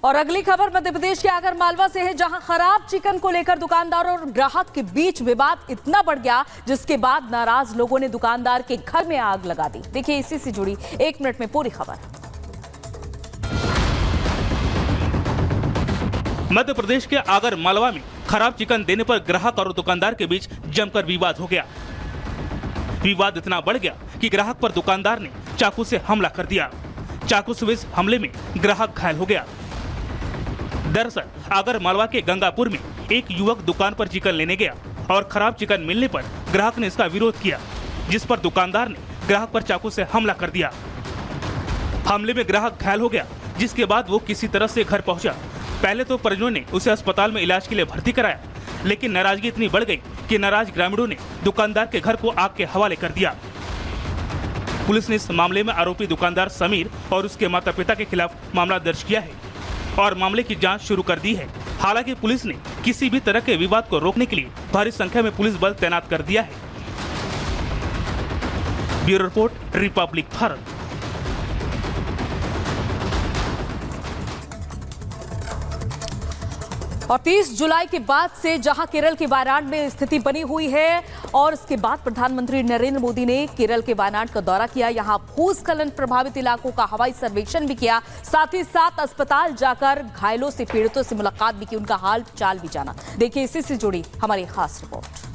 और अगली खबर मध्य प्रदेश के आगर मालवा से है, जहां खराब चिकन को लेकर दुकानदार और ग्राहक के बीच विवाद इतना बढ़ गया जिसके बाद नाराज लोगों ने दुकानदार के घर में आग लगा दी। देखिए इसी से जुड़ी 1 मिनट में पूरी खबर। मध्य प्रदेश के आगर मालवा में खराब चिकन देने पर ग्राहक और दुकानदार के बीच जमकर विवाद हो गया। विवाद इतना बढ़ गया कि ग्राहक पर दुकानदार ने चाकू से हमला कर दिया। चाकू से इस हमले में ग्राहक घायल हो गया। दरअसल आगर मालवा के गंगापुर में एक युवक दुकान पर चिकन लेने गया और खराब चिकन मिलने पर ग्राहक ने इसका विरोध किया, जिस पर दुकानदार ने ग्राहक पर चाकू से हमला कर दिया। हमले में ग्राहक घायल हो गया, जिसके बाद वो किसी तरह से घर पहुंचा। पहले तो परिजनों ने उसे अस्पताल में इलाज के लिए भर्ती कराया, लेकिन नाराजगी इतनी बढ़ गई कि नाराज ग्रामीणों ने दुकानदार के घर को आग के हवाले कर दिया। पुलिस ने इस मामले में आरोपी दुकानदार समीर और उसके माता पिता के खिलाफ मामला दर्ज किया है और मामले की जांच शुरू कर दी है। हालांकि पुलिस ने किसी भी तरह के विवाद को रोकने के लिए भारी संख्या में पुलिस बल तैनात कर दिया है। Bureau report, Republic Bharat. और 30 जुलाई के बाद से जहां केरल के वायनाड में स्थिति बनी हुई है और इसके बाद प्रधानमंत्री नरेंद्र मोदी ने केरल के वायनाड का दौरा किया, यहां भूस्खलन प्रभावित इलाकों का हवाई सर्वेक्षण भी किया, साथ ही साथ अस्पताल जाकर घायलों से, पीड़ितों से मुलाकात भी की, उनका हाल चाल भी जाना। देखिए इसी से जुड़ी हमारी खास रिपोर्ट।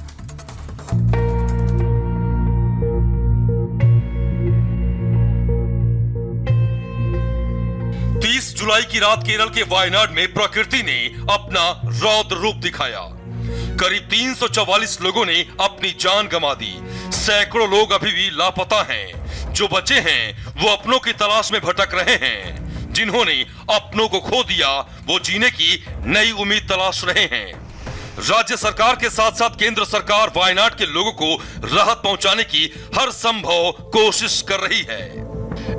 30 जुलाई की रात केरल के वायनाड में प्रकृति ने अपना रौद्र रूप दिखाया। करीब 344 लोगों ने अपनी जान गंवा दी। सैकड़ों लोग अभी भी लापता हैं। जो बचे हैं वो अपनों की तलाश में भटक रहे हैं। जिन्होंने अपनों को खो दिया वो जीने की नई उम्मीद तलाश रहे हैं। राज्य सरकार के साथ साथ केंद्र सरकार वायनाड के लोगों को राहत पहुंचाने की हर संभव कोशिश कर रही है।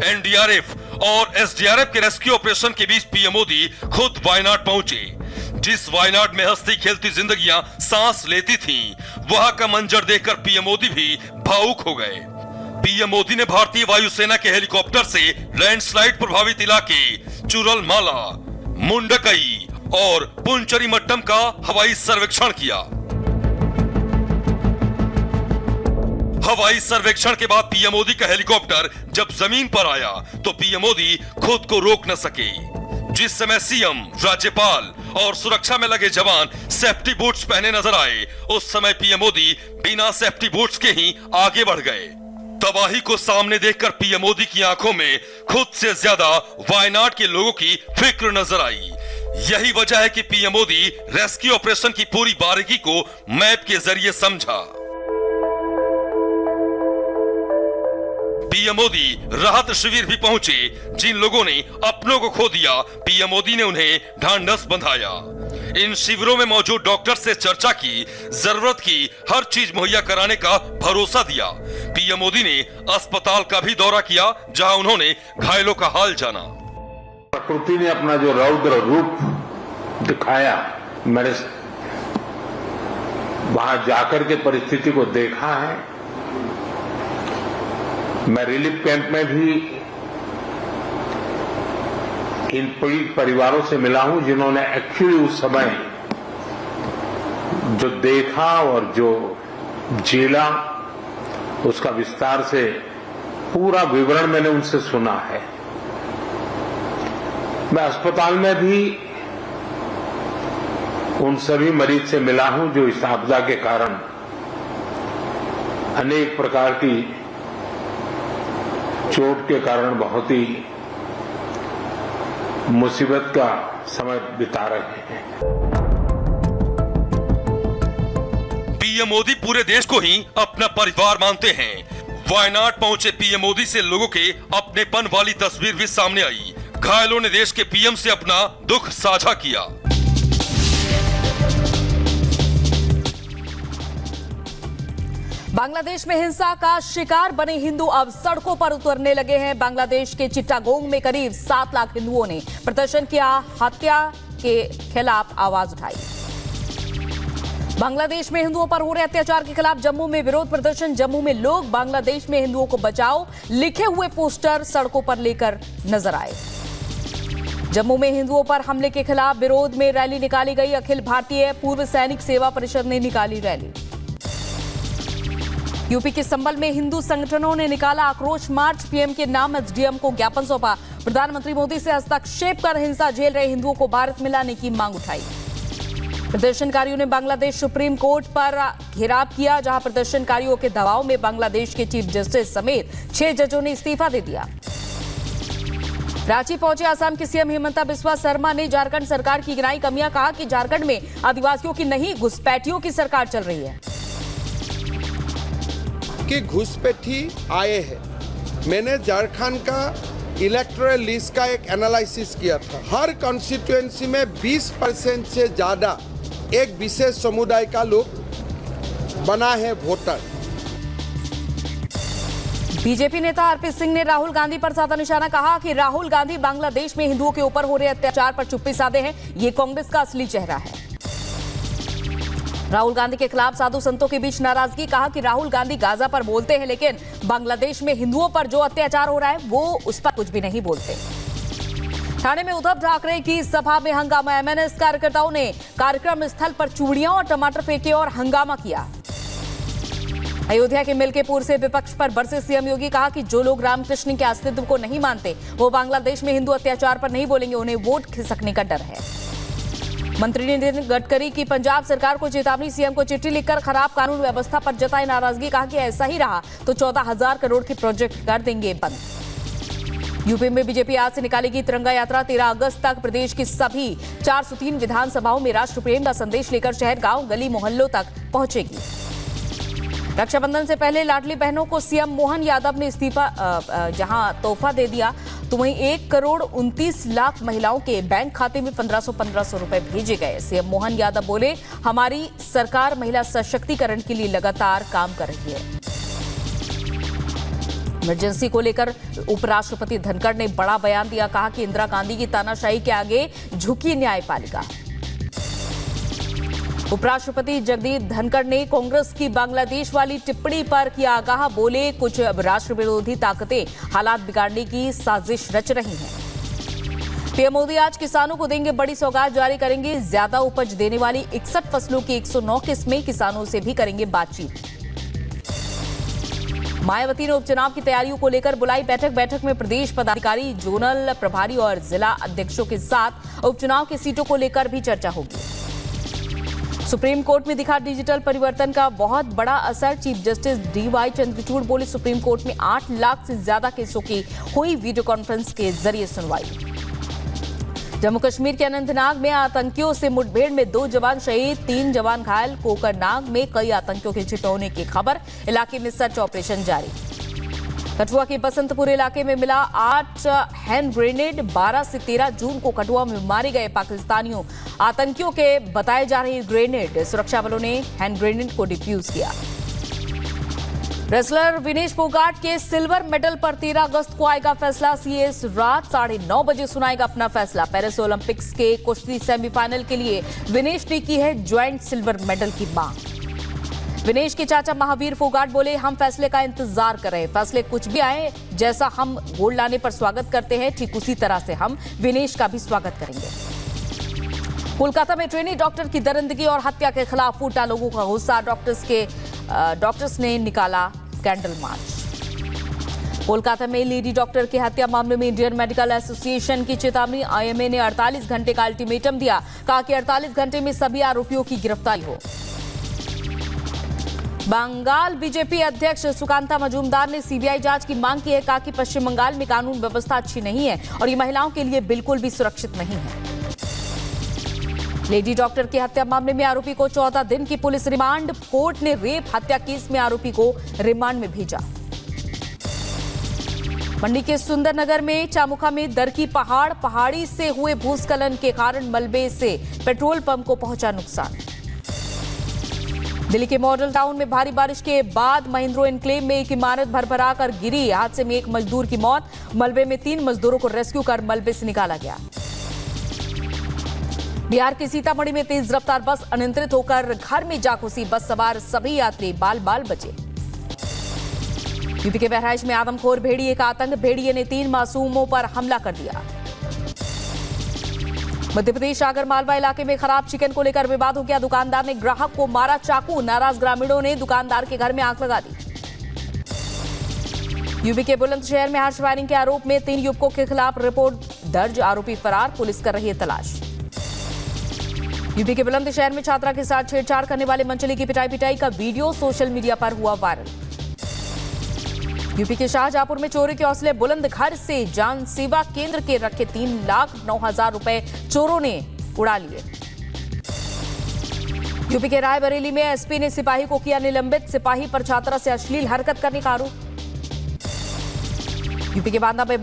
एनडीआरएफ और एसडीआरएफ के रेस्क्यू ऑपरेशन के बीच पीएम मोदी खुद वायनाड पहुंचे। जिस वायनाड में हंसती खेलती जिंदगियां सांस लेती थीं, वहां का मंजर देखकर पीएम मोदी भी भावुक हो गए। पीएम मोदी ने भारतीय वायुसेना के हेलीकॉप्टर से लैंडस्लाइड प्रभावित इलाके चुरलमाला, मुंडकई और पुंचरीमट्टम का हवाई सर्वेक्षण किया। हवाई सर्वेक्षण के बाद पीएम मोदी का हेलीकॉप्टर जब जमीन पर आया तो पीएम मोदी खुद को रोक न सके। जिस समय सीएम, राज्यपाल और सुरक्षा में लगे जवान सेफ्टी बूट्स पहने नजर आए, उस समय पीएम मोदी बिना सेफ्टी बूट्स के ही आगे बढ़ गए। तबाही को सामने देखकर पीएम मोदी की आंखों में खुद से ज्यादा वायनाड के लोगों की फिक्र नजर आई। यही वजह है कि पीएम मोदी रेस्क्यू ऑपरेशन की पूरी बारीकी को मैप के जरिए समझा। पीएम मोदी राहत शिविर भी पहुंचे। जिन लोगों ने अपनों को खो दिया, पीएम मोदी ने उन्हें ढांढस बंधाया। इन शिविरों में मौजूद डॉक्टर से चर्चा की, जरूरत की हर चीज मुहैया कराने का भरोसा दिया। पीएम मोदी ने अस्पताल का भी दौरा किया, जहां उन्होंने घायलों का हाल जाना। प्रकृति ने अपना जो रौद्र रूप दिखाया, मैंने वहां जाकर के परिस्थिति को देखा है। मैं रिलीफ कैंप में भी इन पीड़ित परिवारों से मिला हूं, जिन्होंने एक्चुअली उस समय जो देखा और जो झेला, उसका विस्तार से पूरा विवरण मैंने उनसे सुना है। मैं अस्पताल में भी उन सभी मरीज से मिला हूं जो इस आपदा के कारण अनेक प्रकार की चोट के कारण बहुत ही मुसीबत का समय बिता रहे हैं। पीएम मोदी पूरे देश को ही अपना परिवार मानते हैं। वायनाड पहुंचे पीएम मोदी से लोगों के अपनेपन वाली तस्वीर भी सामने आई। घायलों ने देश के पीएम से अपना दुख साझा किया। बांग्लादेश में हिंसा का शिकार बने हिंदू अब सड़कों पर उतरने लगे हैं। बांग्लादेश के चिट्टागोंग में करीब 7 लाख हिंदुओं ने प्रदर्शन किया, हत्या के खिलाफ आवाज उठाई। बांग्लादेश में हिंदुओं पर हो रहे अत्याचार के खिलाफ जम्मू में विरोध प्रदर्शन। जम्मू में लोग बांग्लादेश में हिंदुओं को बचाओ लिखे हुए पोस्टर सड़कों पर लेकर नजर आए। जम्मू में हिंदुओं पर हमले के खिलाफ विरोध में रैली निकाली गई। अखिल भारतीय पूर्व सैनिक सेवा परिषद ने निकाली रैली। यूपी के संभल में हिंदू संगठनों ने निकाला आक्रोश मार्च। पीएम के नाम एसडीएम को ज्ञापन सौंपा। प्रधानमंत्री मोदी से हस्तक्षेप कर हिंसा झेल रहे हिंदुओं को भारत में लाने की मांग उठाई। प्रदर्शनकारियों ने बांग्लादेश सुप्रीम कोर्ट पर घेराव किया, जहां प्रदर्शनकारियों के दबाव में बांग्लादेश के चीफ जस्टिस समेत 6 जजों ने इस्तीफा दे दिया। रांची पहुंचे असम के सीएम हिमंता बिस्वा शर्मा ने झारखंड सरकार की गिनाई कमियां। कहा कि झारखंड में आदिवासियों की नहीं घुसपैठियों की सरकार चल रही है। कि घुसपैठी आए हैं। मैंने झारखंड का इलेक्टोरल लिस्ट का एक एनालिसिस किया था। हर कॉन्स्टिट्यूएंसी में 20% से ज्यादा एक विशेष समुदाय का लोग बना है वोटर। बीजेपी नेता आरपी सिंह ने राहुल गांधी पर साधा निशाना। कहा कि राहुल गांधी बांग्लादेश में हिंदुओं के ऊपर हो रहे अत्याचार पर चुप्पी साधे हैं। ये कांग्रेस का असली चेहरा है। राहुल गांधी के खिलाफ साधु संतों के बीच नाराजगी। कहा कि राहुल गांधी गाजा पर बोलते हैं, लेकिन बांग्लादेश में हिंदुओं पर जो अत्याचार हो रहा है वो उस पर कुछ भी नहीं बोलते। ठाणे में उद्धव ठाकरे की सभा में हंगामा। एमएनएस कार्यकर्ताओं ने कार्यक्रम स्थल पर चूड़ियां और टमाटर फेंके और हंगामा किया। अयोध्या के मिल्केपुर से विपक्ष पर बरसे सीएम योगी। कहा कि जो लोग रामकृष्ण के अस्तित्व को नहीं मानते वो बांग्लादेश में हिंदू अत्याचार पर नहीं बोलेंगे, उन्हें वोट खिसकने का डर है। मंत्री नितिन गडकरी की पंजाब सरकार को चेतावनी। सीएम को चिट्ठी लिखकर खराब कानून व्यवस्था पर जताई नाराजगी। कहा कि ऐसा ही रहा तो 14,000 करोड़ के प्रोजेक्ट कर देंगे बंद। यूपी में बीजेपी आज से निकालेगी तिरंगा यात्रा। 13 अगस्त तक प्रदेश की सभी 403 विधानसभाओं में राष्ट्र प्रेम का संदेश लेकर शहर, गांव, गली मोहल्लों तक पहुंचेगी। रक्षाबंधन से पहले लाडली बहनों को सीएम मोहन यादव ने इस्तीफा जहां तोहफा दे दिया, तो वहीं 1,29,00,000 महिलाओं के बैंक खाते में 1500 रुपए भेजे गए। सीएम मोहन यादव बोले, हमारी सरकार महिला सशक्तिकरण के लिए लगातार काम कर रही है। इमरजेंसी को लेकर उपराष्ट्रपति धनखड़ ने बड़ा बयान दिया। कहा कि इंदिरा गांधी की तानाशाही के आगे झुकी न्यायपालिका। उपराष्ट्रपति जगदीप धनखड़ ने कांग्रेस की बांग्लादेश वाली टिप्पणी पर किया आगाह। बोले, कुछ राष्ट्र विरोधी ताकतें हालात बिगाड़ने की साजिश रच रही हैं। पीएम मोदी आज किसानों को देंगे बड़ी सौगात, जारी करेंगे ज्यादा उपज देने वाली 61 फसलों की 109 किस्में। किसानों से भी करेंगे बातचीत। मायावती ने उपचुनाव की तैयारियों को लेकर बुलाई बैठक में प्रदेश पदाधिकारी, जोनल प्रभारी और जिला अध्यक्षों के साथ उपचुनाव की सीटों को लेकर भी चर्चा होगी। सुप्रीम कोर्ट में दिखा डिजिटल परिवर्तन का बहुत बड़ा असर। चीफ जस्टिस डीवाई चंद्रचूड़ बोले, सुप्रीम कोर्ट में 8 लाख से ज्यादा केसों की हुई वीडियो कॉन्फ्रेंस के जरिए सुनवाई। जम्मू कश्मीर के अनंतनाग में आतंकियों से मुठभेड़ में 2 जवान शहीद, 3 जवान घायल। कोकरनाग में कई आतंकियों के छिपे होने की खबर। इलाके में सर्च ऑपरेशन जारी। कठुआ के बसंतपुर इलाके में मिला 8 हैंड ग्रेनेड। 12 से 13 जून को कठुआ में मारे गए पाकिस्तानियों आतंकियों के बताए जा रहे ग्रेनेड। सुरक्षा बलों ने हैंड ग्रेनेड को डिफ्यूज किया। रेसलर विनेश फोगाट के सिल्वर मेडल पर 13 अगस्त को आएगा फैसला। सीएस रात 9:30 बजे सुनाएगा अपना फैसला। पेरिस ओलंपिक्स के कुश्ती सेमीफाइनल के लिए विनेश ने की है ज्वाइंट सिल्वर मेडल की मांग। विनेश के चाचा महावीर फोगाट बोले, हम फैसले का इंतजार कर रहे हैं। फैसले कुछ भी आए, जैसा हम गोल्ड लाने पर स्वागत करते हैं, ठीक उसी तरह से हम विनेश का भी स्वागत करेंगे। कोलकाता में ट्रेनी डॉक्टर की दरिंदगी और हत्या के खिलाफ फूटा लोगों का गुस्सा। डॉक्टर्स ने निकाला कैंडल मार्च। कोलकाता में लेडी डॉक्टर की हत्या मामले में इंडियन मेडिकल एसोसिएशन की चेतावनी। आईएमए ने 48 घंटे का अल्टीमेटम दिया। कहा कि 48 घंटे में सभी आरोपियों की गिरफ्तारी हो। बंगाल बीजेपी अध्यक्ष सुकांता मजूमदार ने सीबीआई जांच की मांग की है। कहा कि पश्चिम बंगाल में कानून व्यवस्था अच्छी नहीं है और ये महिलाओं के लिए बिल्कुल भी सुरक्षित नहीं है। लेडी डॉक्टर की हत्या मामले में आरोपी को 14 दिन की पुलिस रिमांड। कोर्ट ने रेप हत्या केस में आरोपी को रिमांड में भेजा। मंडी के सुंदरनगर में चामुखा में दरकी पहाड़ी से हुए भूस्खलन के कारण मलबे से पेट्रोल पंप को पहुंचा नुकसान। दिल्ली के मॉडल टाउन में भारी बारिश के बाद महिंद्रो एन्क्लेव में एक इमारत भरभरा कर गिरी। हादसे में एक मजदूर की मौत। मलबे में 3 मजदूरों को रेस्क्यू कर मलबे से निकाला गया। बिहार के सीतामढ़ी में तेज रफ्तार बस अनियंत्रित होकर घर में जा घुसी। बस सवार सभी यात्री बाल बाल बचे। यूपी के बहराइच में आदमखोर भेड़िए का आतंक। भेड़िए ने 3 मासूमों पर हमला कर दिया। मध्य प्रदेश आगर मालवा इलाके में खराब चिकन को लेकर विवाद हो गया। दुकानदार ने ग्राहक को मारा चाकू। नाराज ग्रामीणों ने दुकानदार के घर में आग लगा दी। यूपी के बुलंदशहर में हार्श फायरिंग के आरोप में 3 युवकों के खिलाफ रिपोर्ट दर्ज। आरोपी फरार, पुलिस कर रही है तलाश। यूपी के बुलंदशहर में छात्रा के साथ छेड़छाड़ करने वाले मंचली की पिटाई का वीडियो सोशल मीडिया पर हुआ वायरल। यूपी के शाहजहांपुर में चोरी के हौसले बुलंद। घर से जान सेवा केंद्र के रखे 3,09,000 रुपए चोरों ने उड़ा लिए। यूपी के रायबरेली में एसपी ने सिपाही को किया निलंबित। सिपाही पर छात्रा से अश्लील हरकत करने का आरोप। यूपी के बांदा में